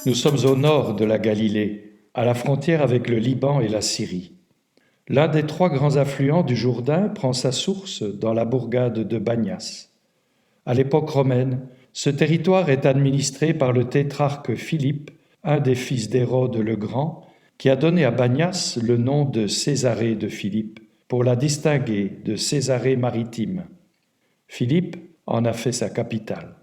Nous sommes au nord de la Galilée, à la frontière avec le Liban et la Syrie. L'un des 3 grands affluents du Jourdain prend sa source dans la bourgade de Bagnas. À l'époque romaine, ce territoire est administré par le tétrarque Philippe, un des fils d'Hérode le Grand, qui a donné à Bagnas le nom de Césarée de Philippe, pour la distinguer de Césarée maritime. Philippe en a fait sa capitale.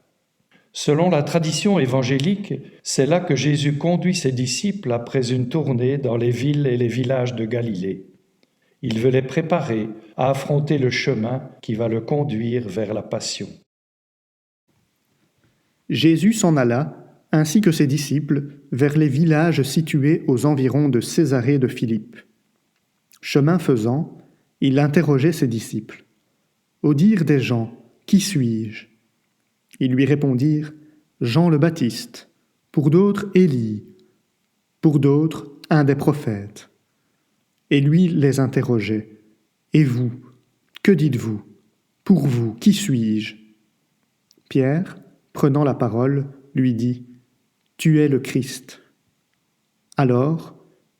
Selon la tradition évangélique, c'est là que Jésus conduit ses disciples après une tournée dans les villes et les villages de Galilée. Il veut les préparer à affronter le chemin qui va le conduire vers la passion. Jésus s'en alla, ainsi que ses disciples, vers les villages situés aux environs de Césarée de Philippe. Chemin faisant, il interrogeait ses disciples. « Au dire des gens, qui suis-je » Ils lui répondirent « Jean le Baptiste, pour d'autres Élie, pour d'autres un des prophètes. » Et lui les interrogeait « Et vous, que dites-vous ? Pour vous, qui suis-je » Pierre, prenant la parole, lui dit « Tu es le Christ. » Alors,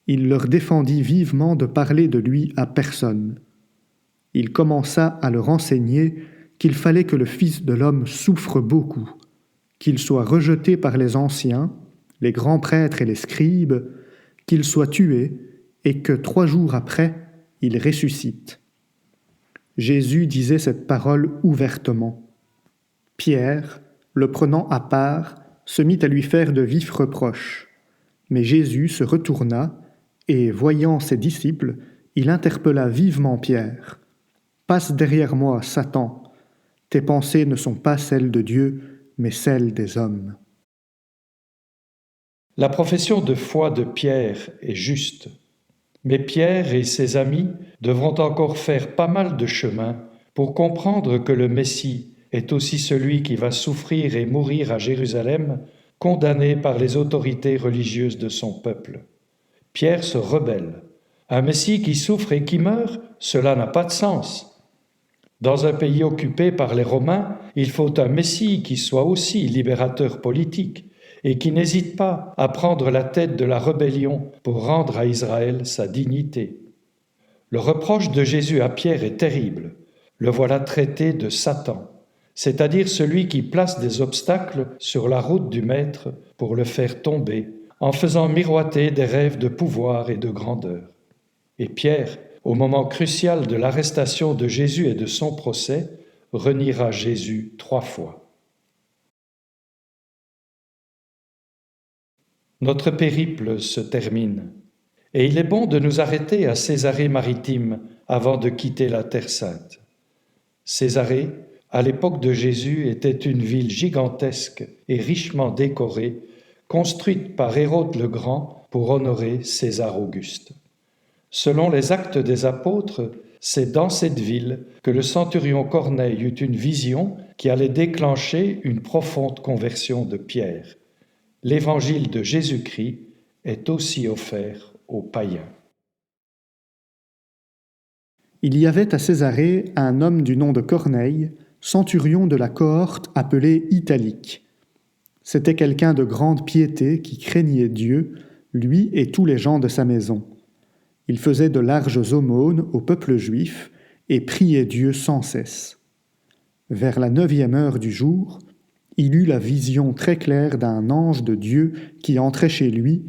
il leur défendit vivement de parler de lui à personne. Il commença à leur enseigner qu'il fallait que le Fils de l'homme souffre beaucoup, qu'il soit rejeté par les anciens, les grands prêtres et les scribes, qu'il soit tué et que 3 jours après, il ressuscite. Jésus disait cette parole ouvertement. Pierre, le prenant à part, se mit à lui faire de vifs reproches. Mais Jésus se retourna et, voyant ses disciples, il interpella vivement Pierre. « Passe derrière moi, Satan. Tes pensées ne sont pas celles de Dieu, mais celles des hommes. » La profession de foi de Pierre est juste, mais Pierre et ses amis devront encore faire pas mal de chemin pour comprendre que le Messie est aussi celui qui va souffrir et mourir à Jérusalem, condamné par les autorités religieuses de son peuple. Pierre se rebelle. Un Messie qui souffre et qui meurt, cela n'a pas de sens. Dans un pays occupé par les Romains, il faut un Messie qui soit aussi libérateur politique et qui n'hésite pas à prendre la tête de la rébellion pour rendre à Israël sa dignité. Le reproche de Jésus à Pierre est terrible. Le voilà traité de Satan, c'est-à-dire celui qui place des obstacles sur la route du Maître pour le faire tomber, en faisant miroiter des rêves de pouvoir et de grandeur. Et Pierre, au moment crucial de l'arrestation de Jésus et de son procès, reniera Jésus 3 fois. Notre périple se termine, et il est bon de nous arrêter à Césarée maritime avant de quitter la Terre sainte. Césarée, à l'époque de Jésus, était une ville gigantesque et richement décorée, construite par Hérode le Grand pour honorer César Auguste. Selon les Actes des Apôtres, c'est dans cette ville que le centurion Corneille eut une vision qui allait déclencher une profonde conversion de Pierre. L'évangile de Jésus-Christ est aussi offert aux païens. Il y avait à Césarée un homme du nom de Corneille, centurion de la cohorte appelée Italique. C'était quelqu'un de grande piété qui craignait Dieu, lui et tous les gens de sa maison. Il faisait de larges aumônes au peuple juif et priait Dieu sans cesse. Vers la 9e heure du jour, il eut la vision très claire d'un ange de Dieu qui entrait chez lui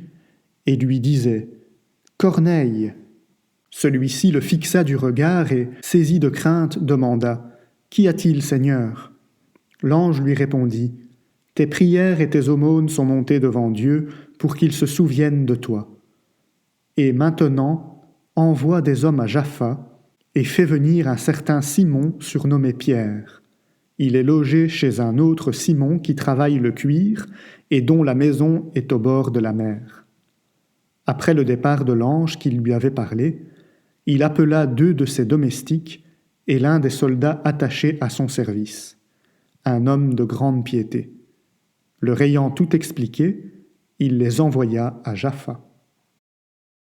et lui disait « Corneille !» Celui-ci le fixa du regard et, saisi de crainte, demanda « Qu'y a-t-il, Seigneur ?» L'ange lui répondit « Tes prières et tes aumônes sont montées devant Dieu pour qu'il se souvienne de toi. Et maintenant, envoie des hommes à Jaffa et fais venir un certain Simon surnommé Pierre. Il est logé chez un autre Simon qui travaille le cuir et dont la maison est au bord de la mer. » Après le départ de l'ange qui lui avait parlé, il appela 2 de ses domestiques et l'un des soldats attachés à son service, un homme de grande piété. Leur ayant tout expliqué, il les envoya à Jaffa.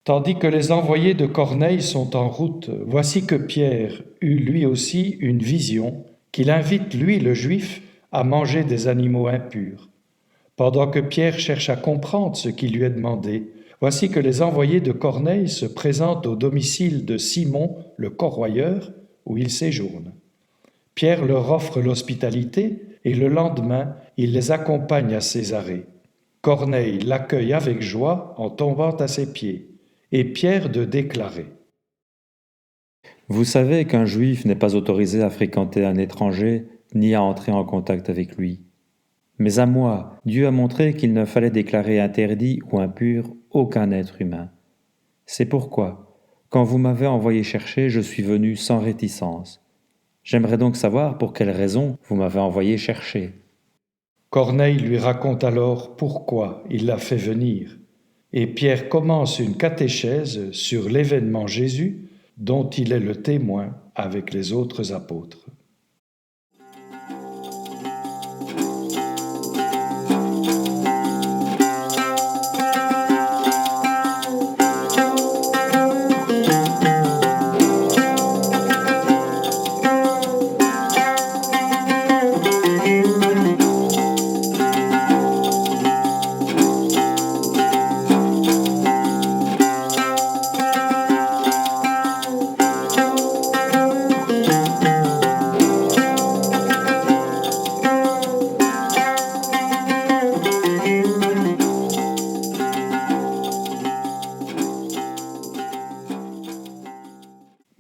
Tandis que les envoyés de Corneille sont en route, voici que Pierre eut lui aussi une vision qu'il invite, lui le Juif, à manger des animaux impurs. Pendant que Pierre cherche à comprendre ce qui lui est demandé, voici que les envoyés de Corneille se présentent au domicile de Simon le corroyeur, où il séjourne. Pierre leur offre l'hospitalité et le lendemain, il les accompagne à Césarée. Corneille l'accueille avec joie en tombant à ses pieds, et Pierre de déclarer: Vous savez qu'un juif n'est pas autorisé à fréquenter un étranger ni à entrer en contact avec lui. Mais à moi, Dieu a montré qu'il ne fallait déclarer interdit ou impur aucun être humain. C'est pourquoi, quand vous m'avez envoyé chercher, je suis venu sans réticence. J'aimerais donc savoir pour quelle raison vous m'avez envoyé chercher. Corneille lui raconte alors pourquoi il l'a fait venir, et Pierre commence une catéchèse sur l'événement Jésus dont il est le témoin avec les autres apôtres.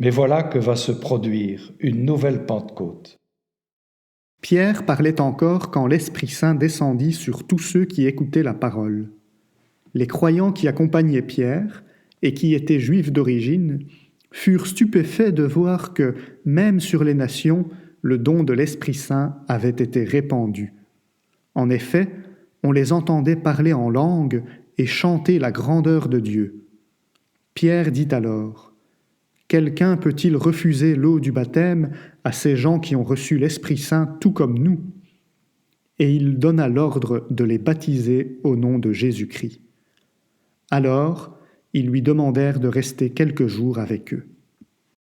Mais voilà que va se produire une nouvelle Pentecôte. Pierre parlait encore quand l'Esprit Saint descendit sur tous ceux qui écoutaient la parole. Les croyants qui accompagnaient Pierre, et qui étaient juifs d'origine, furent stupéfaits de voir que, même sur les nations, le don de l'Esprit Saint avait été répandu. En effet, on les entendait parler en langue et chanter la grandeur de Dieu. Pierre dit alors: Quelqu'un peut-il refuser l'eau du baptême à ces gens qui ont reçu l'Esprit Saint tout comme nous? Et il donna l'ordre de les baptiser au nom de Jésus-Christ. Alors, ils lui demandèrent de rester quelques jours avec eux.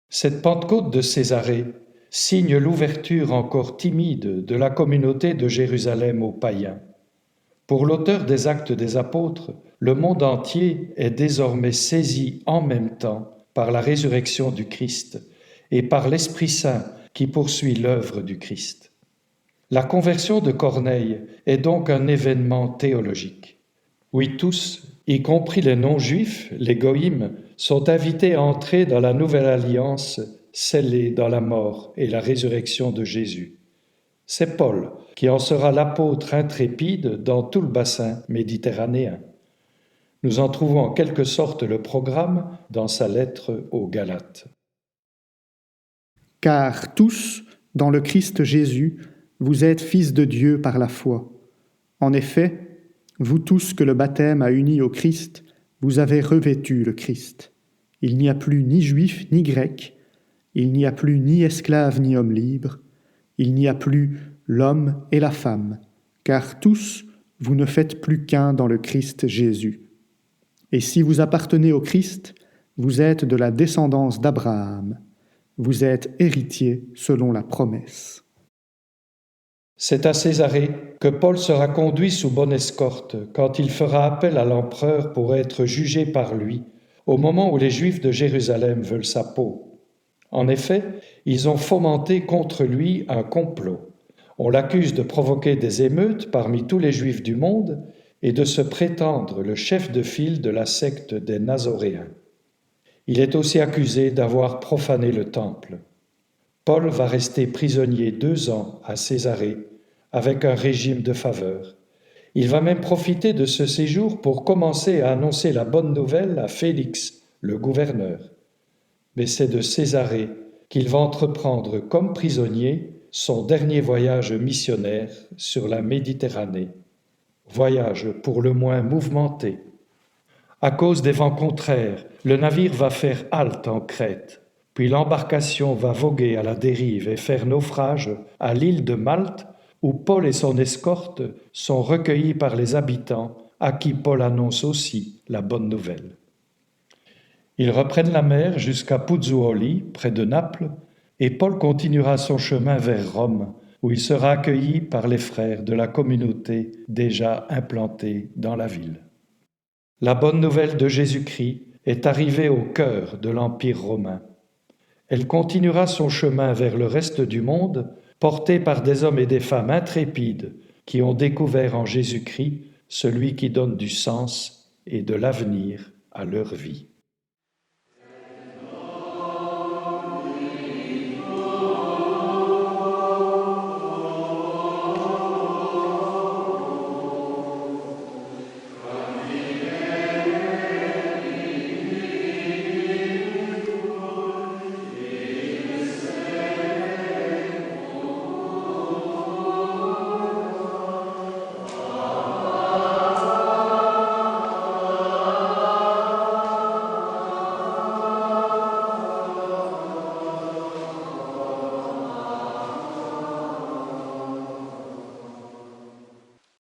Cette Pentecôte de Césarée signe l'ouverture encore timide de la communauté de Jérusalem aux païens. Pour l'auteur des Actes des Apôtres, le monde entier est désormais saisi en même temps par la résurrection du Christ et par l'Esprit Saint qui poursuit l'œuvre du Christ. La conversion de Corneille est donc un événement théologique. Oui, tous, y compris les non-juifs, les goïms, sont invités à entrer dans la nouvelle alliance scellée dans la mort et la résurrection de Jésus. C'est Paul qui en sera l'apôtre intrépide dans tout le bassin méditerranéen. Nous en trouvons en quelque sorte le programme dans sa lettre aux Galates. Car tous, dans le Christ Jésus, vous êtes fils de Dieu par la foi. En effet, vous tous que le baptême a unis au Christ, vous avez revêtu le Christ. Il n'y a plus ni juif ni grec, il n'y a plus ni esclave ni homme libre, il n'y a plus l'homme et la femme, car tous, vous ne faites plus qu'un dans le Christ Jésus. Et si vous appartenez au Christ, vous êtes de la descendance d'Abraham. Vous êtes héritiers selon la promesse. C'est à Césarée que Paul sera conduit sous bonne escorte quand il fera appel à l'empereur pour être jugé par lui, au moment où les Juifs de Jérusalem veulent sa peau. En effet, ils ont fomenté contre lui un complot. On l'accuse de provoquer des émeutes parmi tous les Juifs du monde et de se prétendre le chef de file de la secte des Nazoréens. Il est aussi accusé d'avoir profané le temple. Paul va rester prisonnier 2 ans à Césarée, avec un régime de faveur. Il va même profiter de ce séjour pour commencer à annoncer la bonne nouvelle à Félix, le gouverneur. Mais c'est de Césarée qu'il va entreprendre comme prisonnier son dernier voyage missionnaire sur la Méditerranée. Voyage pour le moins mouvementé. À cause des vents contraires, le navire va faire halte en Crète, puis l'embarcation va voguer à la dérive et faire naufrage à l'île de Malte, où Paul et son escorte sont recueillis par les habitants, à qui Paul annonce aussi la bonne nouvelle. Ils reprennent la mer jusqu'à Puzzuoli, près de Naples, et Paul continuera son chemin vers Rome, où il sera accueilli par les frères de la communauté déjà implantée dans la ville. La bonne nouvelle de Jésus-Christ est arrivée au cœur de l'Empire romain. Elle continuera son chemin vers le reste du monde, portée par des hommes et des femmes intrépides qui ont découvert en Jésus-Christ celui qui donne du sens et de l'avenir à leur vie.